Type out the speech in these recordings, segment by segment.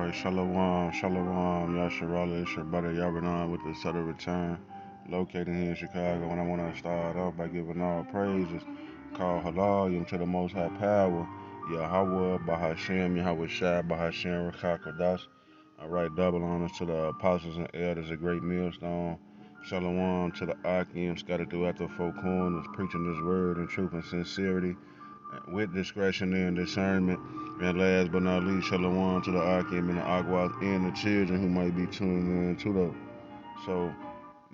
Alright, Shalom, Shalom, Yasharala, it's your brother Yabanon with the Southern Return, located here in Chicago, and I want to start off by giving all praises, call Halal, to the Most High Power, Yahweh, Bahashem, Yahweh Shai, Bahashem, Rakakodash. Alright, double honors to the apostles and elders, a great millstone. Shalom to the Akim, scattered throughout the four corners, preaching this word in truth and sincerity with discretion and discernment. And last but not least, shalom to the Akim and the Agwas and the children who might be tuning in to those. So,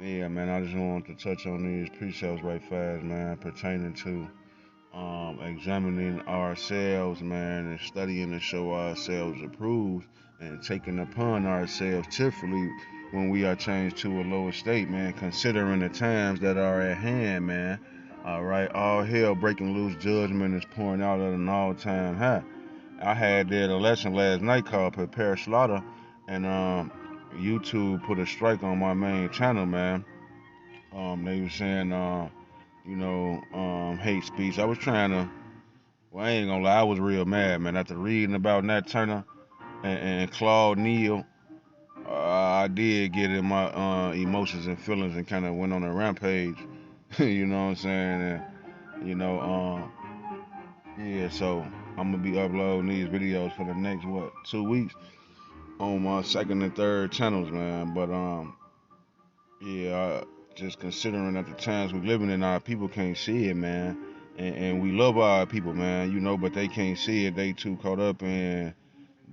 yeah, man, I just wanted to touch on these precepts right fast, man, pertaining to examining ourselves, man, and studying to show ourselves approved and taking upon ourselves cheerfully when we are changed to a lower state, man, considering the times that are at hand, man. All right, all hell breaking loose, judgment is pouring out at an all-time high. I had did a lesson last night called Prepare Slaughter, and YouTube put a strike on my main channel, man. They were saying, hate speech. I was trying to, well, I ain't gonna lie, I was real mad, man. After reading about Nat Turner and Claude Neal, I did get in my emotions and feelings and kind of went on a rampage. You know what I'm saying? And, yeah, so I'm gonna be uploading these videos for the next, 2 weeks on my second and third channels, man. But, yeah, just considering at the times we living in, our people can't see it, man. And we love our people, man, but they can't see it. They too caught up in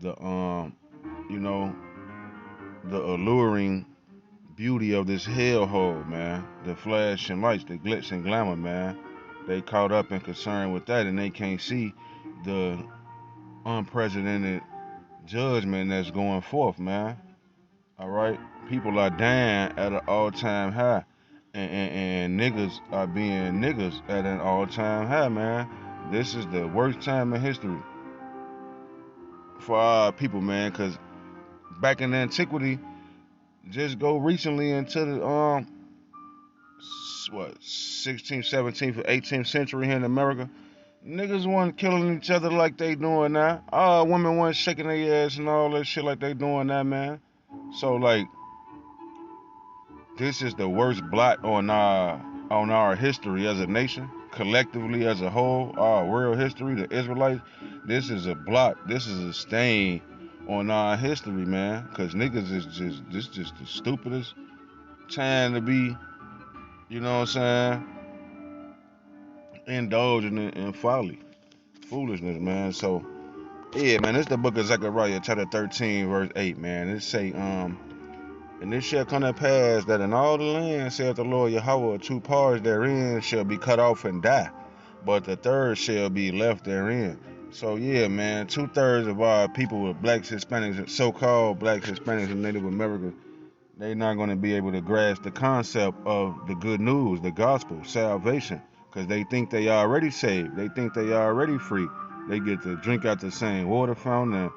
the, you know, the alluring beauty of this hellhole, man. The flashing lights, the glitz and glamour, man. They caught up and concerned with that, and they can't see the unprecedented judgment that's going forth, man. All right, people are dying at an all-time high, and niggas are being niggas at an all-time high, man. This is the worst time in history for our people, man. Cause back in antiquity, just go recently into the 16th, 17th, 18th century here in America. Niggas wasn't killing each other like they doing now. Women wasn't shaking their ass and all that shit like they doing now, man. So like, this is the worst blot on our history as a nation, collectively as a whole, our world history, the Israelites. This is a blot. This is a stain on our history, man. Cause niggas is just the stupidest time to be, you know what I'm saying, indulging in folly, foolishness, man. So yeah, man, this is the book of Zechariah, chapter 13, verse 8, man. It say, and it shall come to pass that in all the land, saith the Lord Yahweh, two parts therein shall be cut off and die, but the third shall be left therein. So yeah, man, 2/3 of our people with blacks, Hispanics, so-called blacks, Hispanics, and Native Americans, they not going to be able to grasp the concept of the good news, the gospel, salvation, because they think they already saved. They think they already free. They get to drink out the same water fountain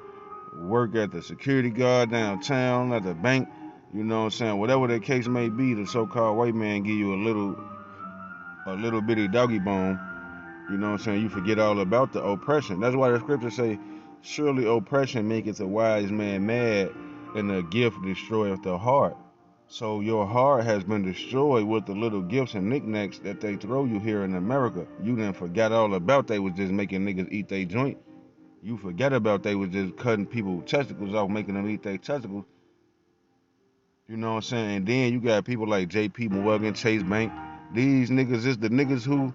and work at the security guard downtown, at the bank. You know what I'm saying? Whatever the case may be, the so-called white man give you a little bitty doggy bone. You know what I'm saying? You forget all about the oppression. That's why the scriptures say, surely oppression maketh a wise man mad, and the gift destroyeth the heart. So your heart has been destroyed with the little gifts and knickknacks that they throw you here in America. You done forgot all about they was just making niggas eat they joint. You forget about they was just cutting people's testicles off, making them eat their testicles. You know what I'm saying? And then you got people like J.P. Morgan, Chase Bank. These niggas is the niggas who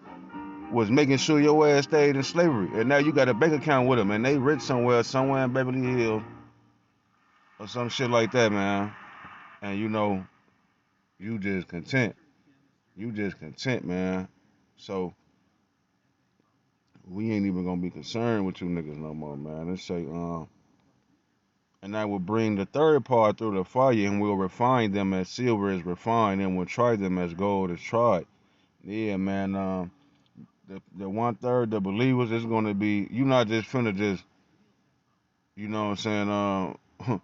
was making sure your ass stayed in slavery. And now you got a bank account with them, and they rich somewhere in Beverly Hills or some shit like that, man. And you just content. You just content, man. So we ain't even gonna be concerned with you niggas no more, man. Let's say, and I will bring the third part through the fire, and will refine them as silver is refined, and will try them as gold is tried. Yeah, man. The 1/3, the believers, is gonna be, you not just finna just, you know what I'm saying,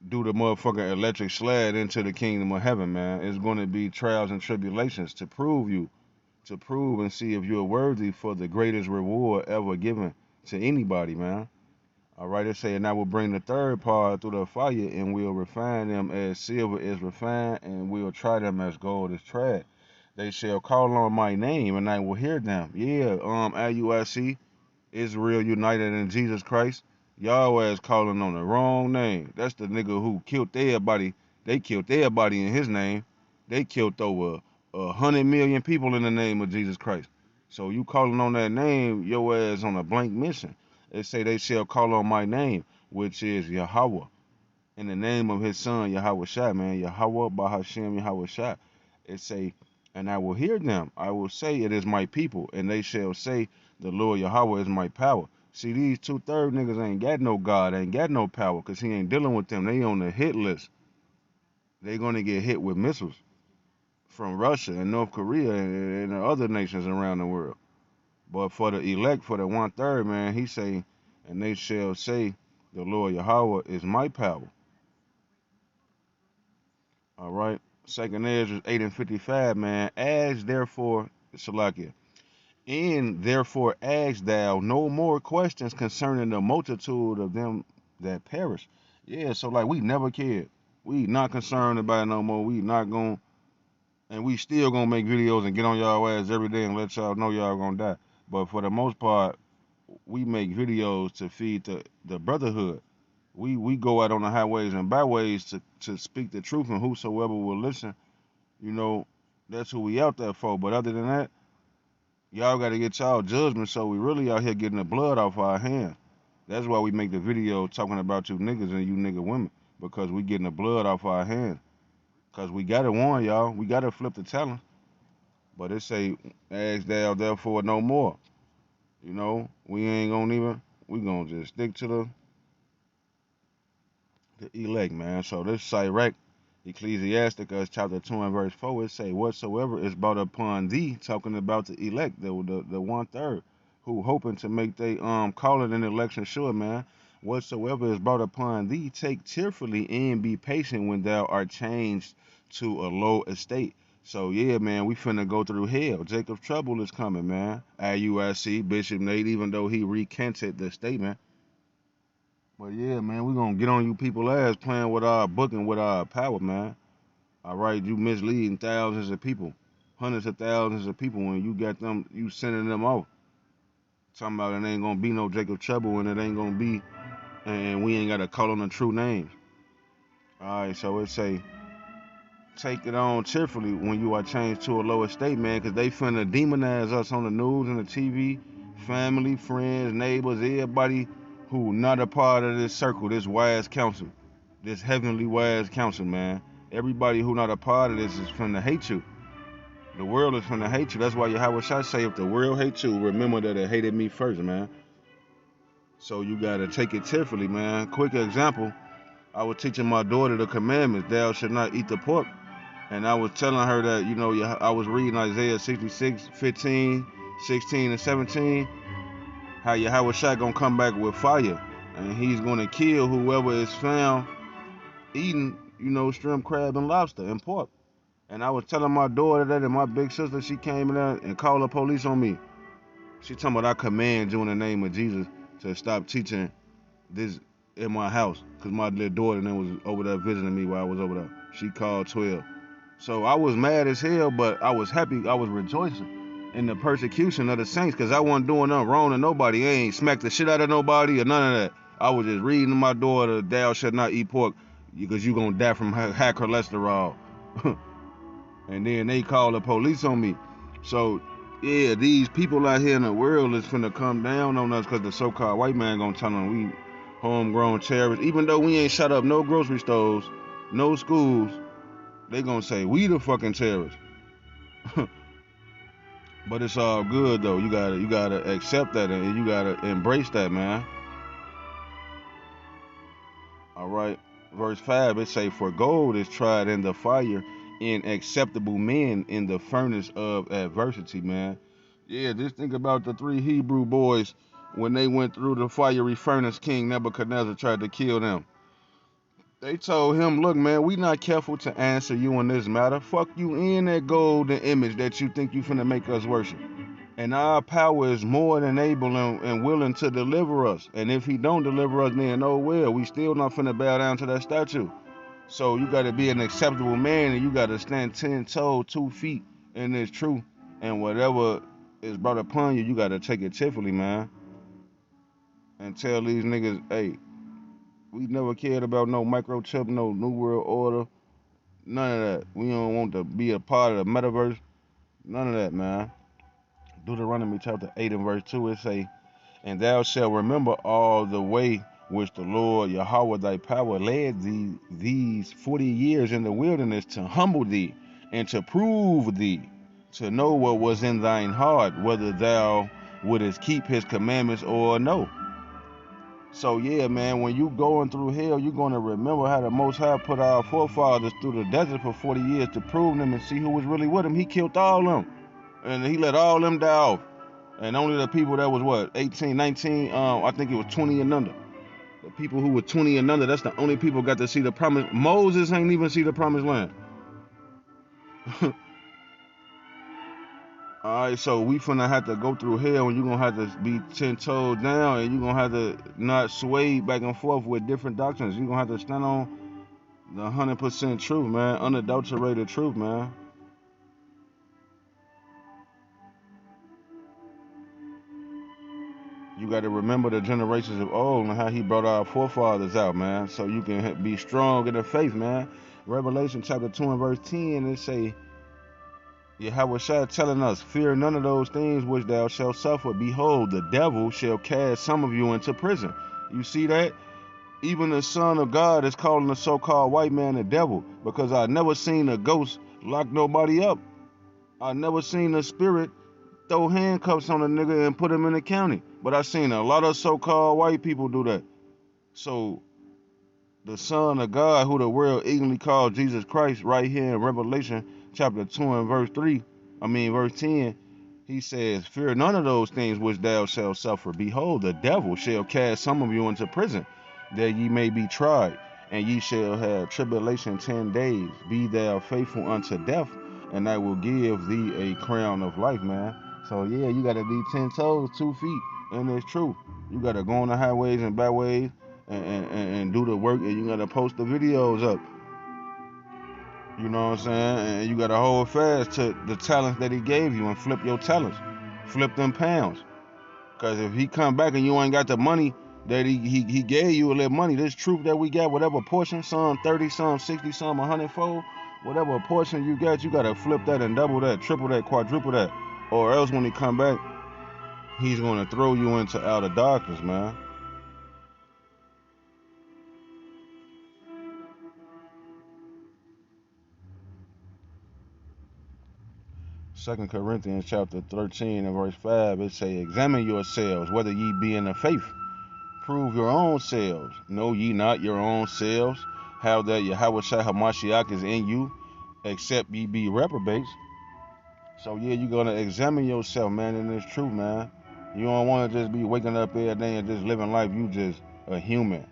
do the motherfucking electric sled into the kingdom of heaven, man. It's gonna be trials and tribulations to prove and see if you're worthy for the greatest reward ever given to anybody, man. All right, it say, and I will bring the third part through the fire, and will refine them as silver is refined, and will try them as gold is tried. They shall call on my name, and I will hear them. Yeah, IUIC, Israel United in Jesus Christ. Y'all ass calling on the wrong name. That's the nigga who killed everybody. They killed everybody in his name. They killed over 100 million people in the name of Jesus Christ. So you calling on that name, your ass on a blank mission. They say they shall call on my name, which is Yahweh, in the name of his son Yahweh Shai, man. Yahweh Bahashem Yahweh Shai. It say, and I will hear them. I will say, it is my people, and they shall say, the Lord Yahweh is my power. See, these 2/3 niggas ain't got no God, ain't got no power, because he ain't dealing with them. They on the hit list. They gonna get hit with missiles from Russia and North Korea and the other nations around the world. But for the elect, for the 1/3, man, he say, and they shall say, the Lord Yahweh is my power. All right. Second Ezra 8 and 55, man. Ask therefore, Salakia, and therefore ask thou no more questions concerning the multitude of them that perish. Yeah, so like we never cared. We not concerned about it no more. We not going, and we still gonna make videos and get on y'all ass every day and let y'all know y'all gonna die. But for the most part, we make videos to feed the brotherhood. We go out on the highways and byways to speak the truth, and whosoever will listen, you know, that's who we out there for. But other than that, y'all got to get y'all judgment. So we really out here getting the blood off our hands. That's why we make the video talking about you niggas and you nigga women, because we getting the blood off our hands. Cause we gotta warn y'all, we gotta flip the talent. But it say, ask thou therefore no more. You know, we ain't gonna even. We gonna just stick to the elect, man. So this Sirach, Ecclesiasticus chapter 2 and verse 4, it say, whatsoever is brought upon thee, talking about the elect, the 1/3, who hoping to make they call it an election sure, man. Whatsoever is brought upon thee, take cheerfully and be patient when thou art changed to a low estate. So yeah, man, we finna go through hell. Jacob's trouble is coming, man. IUIC, Bishop Nate, even though he recanted the statement. But yeah, man, we gonna get on you people ass playing with our book and with our power, man. All right, you misleading thousands of people, hundreds of thousands of people when you got them, you sending them off. Talking about it ain't gonna be no Jacob Trouble and it ain't gonna be, and we ain't gotta call on the true names. All right, so it say, take it on cheerfully when you are changed to a lower state, man, because they finna demonize us on the news and the TV, family, friends, neighbors, everybody who not a part of this circle, this wise council, this heavenly wise council, man. Everybody who not a part of this is finna hate you. The world is finna hate you. That's why Yahweh Shai say, if the world hates you, remember that it hated me first, man. So you gotta take it cheerfully, man. Quick example, I was teaching my daughter the commandments. Thou should not eat the pork. And I was telling her that, I was reading Isaiah 66, 15, 16, and 17, how Yahweh Shai gonna come back with fire. And he's gonna kill whoever is found eating, shrimp, crab, and lobster and pork. And I was telling my daughter that, and my big sister, she came in there and called the police on me. She talking about, I command you in the name of Jesus to stop teaching this in my house. Because my little daughter then was over there visiting me while I was over there. She called 12. So I was mad as hell, but I was happy. I was rejoicing in the persecution of the saints because I wasn't doing nothing wrong to nobody. I ain't smacked the shit out of nobody or none of that. I was just reading to my daughter, thou shalt not eat pork because you going to die from high cholesterol. And then they called the police on me. So, yeah, these people out here in the world is finna come down on us because the so-called white man gonna tell them we homegrown terrorists. Even though we ain't shut up no grocery stores, no schools, they gonna say we the fucking terrorists. But it's all good though. You gotta accept that and you gotta embrace that, man. All right. Verse 5, it say, for gold is tried in the fire, and acceptable men in the furnace of adversity, man. Yeah, just think about the 3 Hebrew boys when they went through the fiery furnace. King Nebuchadnezzar tried to kill them. They told him, look, man, we not careful to answer you in this matter. Fuck you in that golden image that you think you finna make us worship. And our power is more than able and willing to deliver us. And if he don't deliver us, then oh well, we still not finna bow down to that statue. So you gotta be an acceptable man, and you gotta stand 10 toes, 2 feet in this truth. And whatever is brought upon you, you gotta take it cheerfully, man. And tell these niggas, hey, we never cared about no microchip, no new world order, none of that. We don't want to be a part of the metaverse, none of that, man. Deuteronomy chapter 8 and verse 2, it say, and thou shalt remember all the way which the Lord Yahweh thy power led thee these 40 years in the wilderness to humble thee and to prove thee, to know what was in thine heart, whether thou wouldest keep his commandments or no. So yeah, man, when you going through hell, you're gonna remember how the Most High put our forefathers through the desert for 40 years to prove them and see who was really with him. He killed all of them, and he let all them die off. And only the people that was what 18, 19, I think it was 20 and under. The people who were 20 and under, that's the only people got to see the promise. Moses ain't even see the promised land. All right, so we finna have to go through hell, and you're gonna have to be 10 toes down, and you're gonna have to not sway back and forth with different doctrines. You're gonna have to stand on the 100% truth, man, unadulterated truth, man. You got to remember the generations of old and how he brought our forefathers out, man, so you can be strong in the faith, man. Revelation chapter 2 and verse 10, it say, Yahweh Shai telling us, fear none of those things which thou shalt suffer. Behold, the devil shall cast some of you into prison. You see that? Even the Son of God is calling the so-called white man a devil, because I never seen a ghost lock nobody up. I never seen a spirit throw handcuffs on a nigga and put him in the county. But I seen a lot of so-called white people do that. So the Son of God, who the world ignorantly called Jesus Christ, right here in Revelation chapter 2 and verse 10, he says, fear none of those things which thou shalt suffer. Behold, the devil shall cast some of you into prison, that ye may be tried, and ye shall have tribulation 10 days. Be thou faithful unto death, and I will give thee a crown of life, man. So yeah, you gotta be 10 toes, 2 feet, and it's true. You gotta go on the highways and byways and do the work, and you gotta post the videos up. You know what I'm saying? And you gotta hold fast to the talents that he gave you and flip your talents. Flip them pounds. Cause if he come back and you ain't got the money that he gave you a little money, this truth that we got, whatever portion, some 30, some 60, some 100-fold, whatever portion you got, you gotta flip that and double that, triple that, quadruple that. Or else when he come back, he's gonna throw you into outer darkness, man. 2 Corinthians chapter 13 and verse 5, it say, examine yourselves, whether ye be in the faith. Prove your own selves. Know ye not your own selves, how that Yahweh Shai HaMashiach is in you, except ye be reprobates. So yeah, you're gonna examine yourself, man, in this truth, man. You don't wanna just be waking up every day and just living life, you just a human.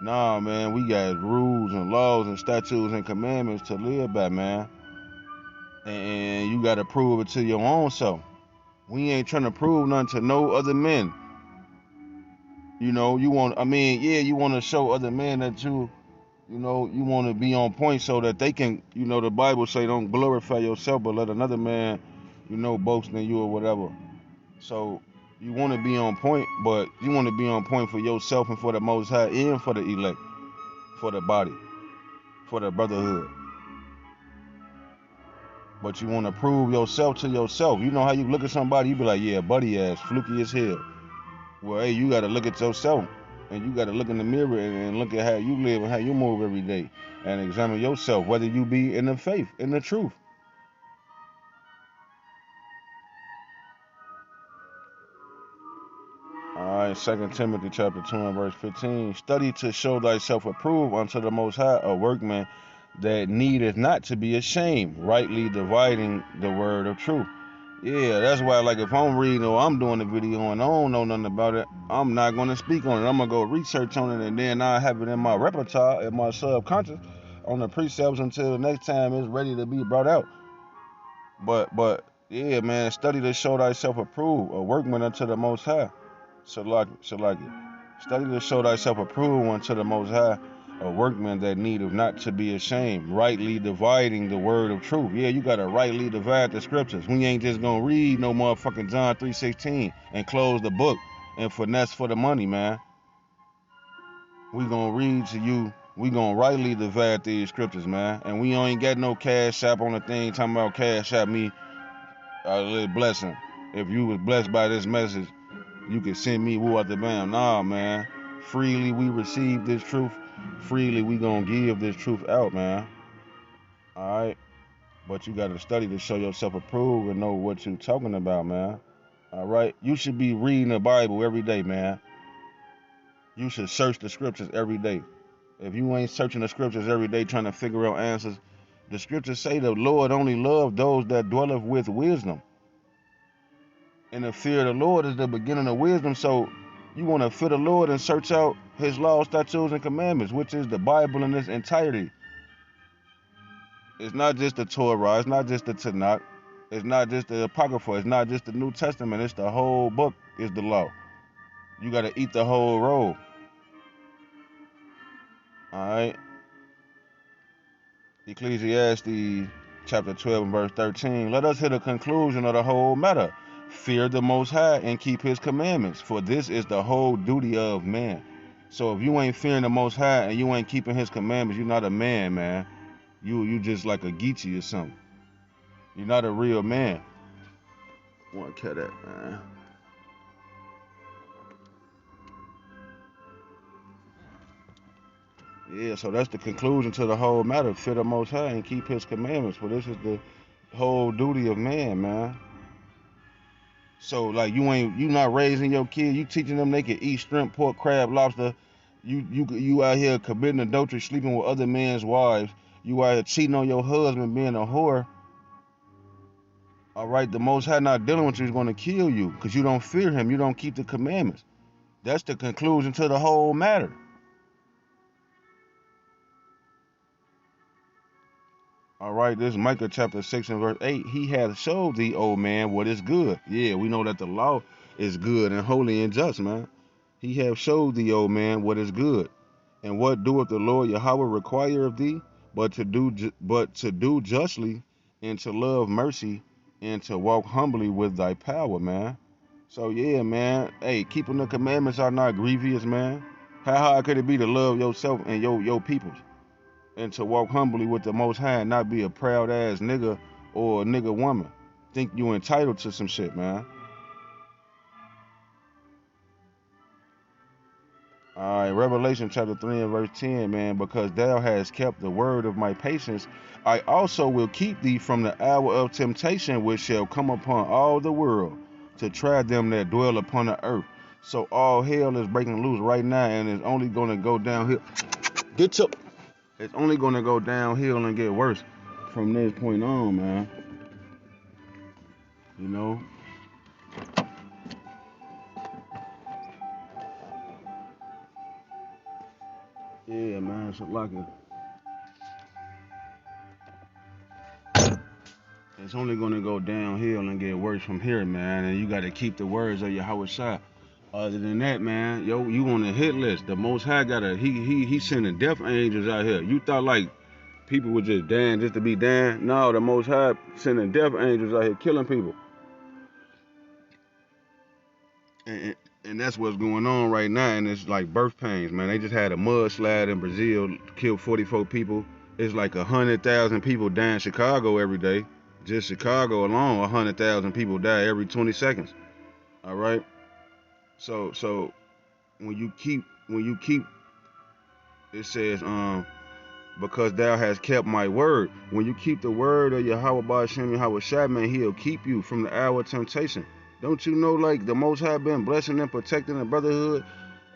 Nah, man, we got rules and laws and statutes and commandments to live by, man. And you gotta prove it to your own self. We ain't trying to prove nothing to no other men. You know, you want, you want to show other men that you want to be on point so that they can, the Bible say don't glorify yourself, but let another man, boast in you or whatever. So you want to be on point, but you want to be on point for yourself and for the Most High and for the elect, for the body, for the brotherhood. But you want to prove yourself to yourself. You know how you look at somebody, you be like, yeah, buddy ass, fluky as hell. Well, hey, you got to look at yourself, and you got to look in the mirror and look at how you live and how you move every day, and examine yourself, whether you be in the faith, in the truth. All right, 2 Timothy chapter 2 and verse 15. Study to show thyself approved unto the Most High, a workman that needeth not to be ashamed, rightly dividing the word of truth. Yeah, that's why, like, if I'm reading or I'm doing a video and I don't know nothing about it, I'm not going to speak on it. I'm going to go research on it, and then I'll have it in my repertoire, in my subconscious, on the precepts until the next time it's ready to be brought out. But Yeah, man, study to show thyself approved, a workman unto the Most High. Salaki. Study to show thyself approved unto the Most High, a workman that needeth not to be ashamed, rightly dividing the word of truth. Yeah, you gotta rightly divide the scriptures. We ain't just gonna read no motherfucking John 3:16 and close the book and finesse for the money, man. We gonna read to you. We gonna rightly divide these scriptures, man. And we ain't got no cash app on the thing talking about cash app me a little blessing. If you was blessed by this message, you can send me woo out the bam. Nah, man. Freely we receive this truth. Freely we gonna give this truth out, man. Alright? But you gotta study to show yourself approved and know what you talking about, man. Alright? You should be reading the Bible every day, man. You should search the scriptures every day. If you ain't searching the scriptures every day trying to figure out answers, the scriptures say the Lord only loves those that dwelleth with wisdom. And the fear of the Lord is the beginning of wisdom. So you want to fear the Lord and search out his laws, statutes, and commandments, which is the Bible in its entirety. It's not just the Torah, it's not just the Tanakh, it's not just the Apocrypha, it's not just the New Testament, it's the whole book is the law. You got to eat the whole roll. Alright? Ecclesiastes chapter 12 and verse 13. Let us hear the conclusion of the whole matter. Fear the Most High and keep his commandments, for this is the whole duty of man. So if you ain't fearing the Most High and you ain't keeping his commandments, you're not a man, man. You just like a Geechee or something. You're not a real man. Want to cut that, man. Yeah, so that's the conclusion to the whole matter. Fear the Most High and keep his commandments, for this is the whole duty of man, man. So like you not raising your kid, you teaching them they can eat shrimp, pork, crab, lobster. You out here committing adultery, sleeping with other men's wives. You out here cheating on your husband, being a whore. All right, the Most High not dealing with you is going to kill you because you don't fear him. You don't keep the commandments. That's the conclusion to the whole matter. All right, this is Micah chapter 6 and verse 8. He hath showed thee, O man, what is good. Yeah, we know that the law is good and holy and just, man. He hath showed thee, O man, what is good. And what doeth the Lord Yahweh require of thee, but to do justly, and to love mercy, and to walk humbly with thy power, man. So yeah, man. Hey, keeping the commandments are not grievous, man. How hard could it be to love yourself and your peoples, and to walk humbly with the Most High, and not be a proud ass nigga or a nigga woman? Think you entitled to some shit, man. All right, Revelation chapter 3 and verse 10, man. Because thou hast kept the word of my patience, I also will keep thee from the hour of temptation which shall come upon all the world to try them that dwell upon the earth. So all hell is breaking loose right now, and it's only going to go downhill. Get up. It's only going to go downhill and get worse from this point on, man. You know? Yeah, man. So like it's only going to go downhill and get worse from here, man. And you got to keep the words of Yahweh Shai. Other than that, man, yo, you on the hit list. The Most High got he sending death angels out here. You thought like people were just dying just to be dying? No, the Most High sending death angels out here killing people. And, and that's what's going on right now. And it's like birth pains, man. They just had a mudslide in Brazil, killed 44 people. It's like 100,000 people die in Chicago every day. Just Chicago alone, 100,000 people die every 20 seconds. All right. So when you keep, it says because thou hast kept my word. When you keep the word of Yahweh Ba'ashem Yahweh Shai, man, he'll keep you from the hour of temptation. Don't you know, like, the Most High been blessing and protecting the brotherhood?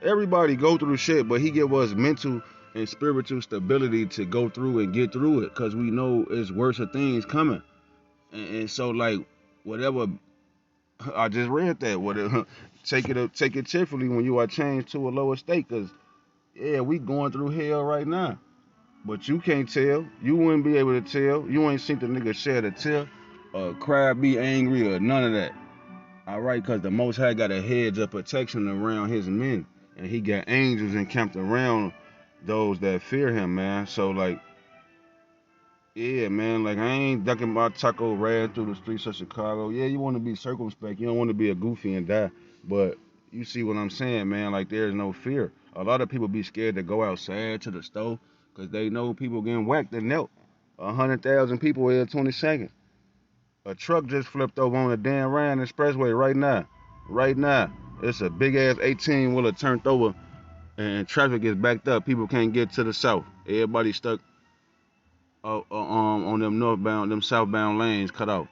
Everybody go through shit, but he give us mental and spiritual stability to go through and get through it, because we know it's worse of things coming. And so, like, whatever, I just read that, whatever, take it cheerfully when you are changed to a lower state, because, yeah, we going through hell right now. But you can't tell. You wouldn't be able to tell. You ain't seen the nigga shed a tear cry, be angry, or none of that. All right, because the Most High got a hedge of protection around his men, and he got angels encamped around those that fear him, man. So like, yeah, man, like I ain't ducking my taco riding through the streets of Chicago. Yeah, you want to be circumspect, you don't want to be a goofy and die, but you see what I'm saying, man? Like there's no fear. A lot of people be scared to go outside to the store because they know people getting whacked and knelt. 100,000 people here 20 seconds. A truck just flipped over on the Dan Ryan Expressway right now. Right now. It's a big ass 18 wheeler turned over and traffic is backed up. People can't get to the south. Everybody stuck on them northbound, them southbound lanes cut out.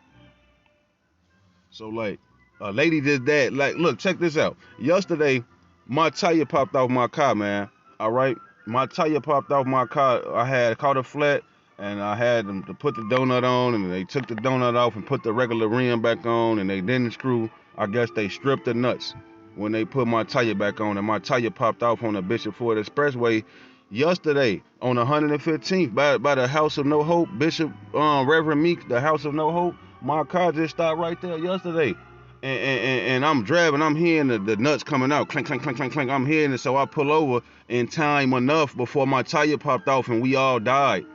So like, a lady did that. Like, look, check this out. Yesterday, my tire popped off my car, man. All right, my tire popped off my car. I had caught a flat, and I had them to put the donut on, and they took the donut off and put the regular rim back on, and they didn't screw. I guess they stripped the nuts when they put my tire back on, and my tire popped off on the Bishop Ford Expressway yesterday on 115th by the House of No Hope, Bishop Reverend Meek, the House of No Hope. My car just stopped right there yesterday. And I'm driving, I'm hearing the nuts coming out, clink, clink, clink, clink, clink. I'm hearing it, so I pull over in time enough before my tire popped off and we all died.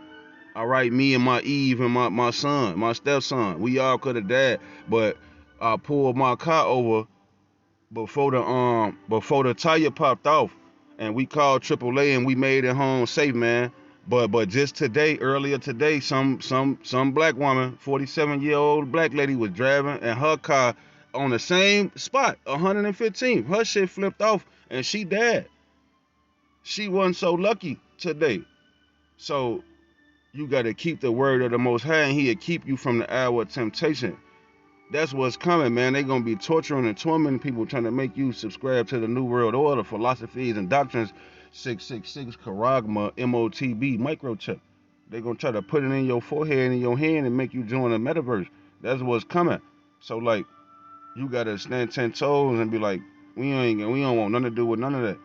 All right, me and my Eve and my son, my stepson, we all could have died. But I pulled my car over before the tire popped off, and we called AAA and we made it home safe, man. But just today, earlier today, some black woman, 47-year-old black lady was driving and her car on the same spot, 115. Her shit flipped off and she died. She wasn't so lucky today. So you gotta keep the word of the Most High, and He'll keep you from the hour of temptation. That's what's coming, man. They're gonna be torturing and tormenting people, trying to make you subscribe to the New World Order, philosophies and doctrines, 666, Charagma, MOTB, microchip. They're gonna try to put it in your forehead and in your hand and make you join the metaverse. That's what's coming. So like, you gotta stand 10 toes and be like, we don't want nothing to do with none of that.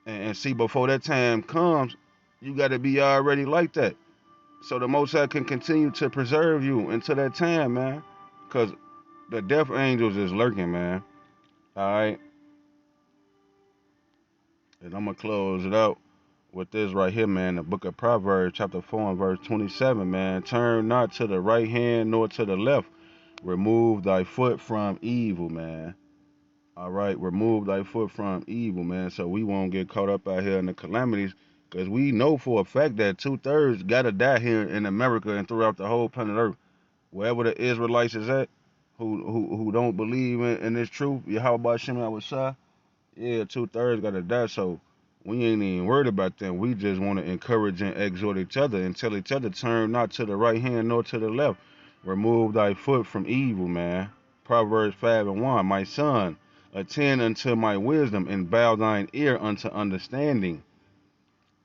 And see, before that time comes, you gotta be already like that. So the Most High can continue to preserve you until that time, man. Cause the death angels is lurking, man. Alright? And I'm gonna close it out with this right here, man. The book of Proverbs, chapter 4 and verse 27, man. Turn not to the right hand nor to the left. Remove thy foot from evil, man. Alright, remove thy foot from evil, man. So we won't get caught up out here in the calamities. Because we know for a fact that 2/3 gotta die here in America and throughout the whole planet Earth. Wherever the Israelites is at, who don't believe in this truth, Yahweh Shem Shah, yeah, 2/3 gotta die. So we ain't even worried about them. We just want to encourage and exhort each other and tell each other, turn not to the right hand nor to the left. Remove thy foot from evil, man. Proverbs 5:1. My son, attend unto my wisdom and bow thine ear unto understanding,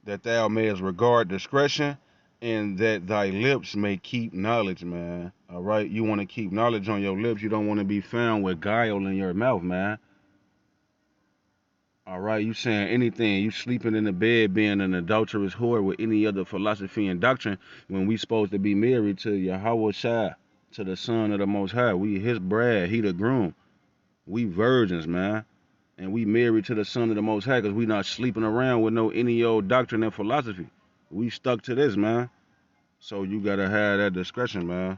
that thou mayest regard discretion, and that thy lips may keep knowledge, man. All right, you want to keep knowledge on your lips. You don't want to be found with guile in your mouth, man. All right, you saying anything. You sleeping in the bed, being an adulterous whore with any other philosophy and doctrine, when we supposed to be married to Yahweh Shai, to the Son of the Most High. We his bride, he the groom. We virgins, man. And we married to the Son of the Most High because we not sleeping around with no any old doctrine and philosophy. We stuck to this, man. So you gotta have that discretion, man,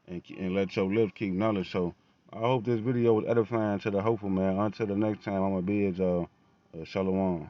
and let your lips keep knowledge. So I hope this video was edifying to the hopeful, man. Until the next time, I'm gonna bid y'all shalom.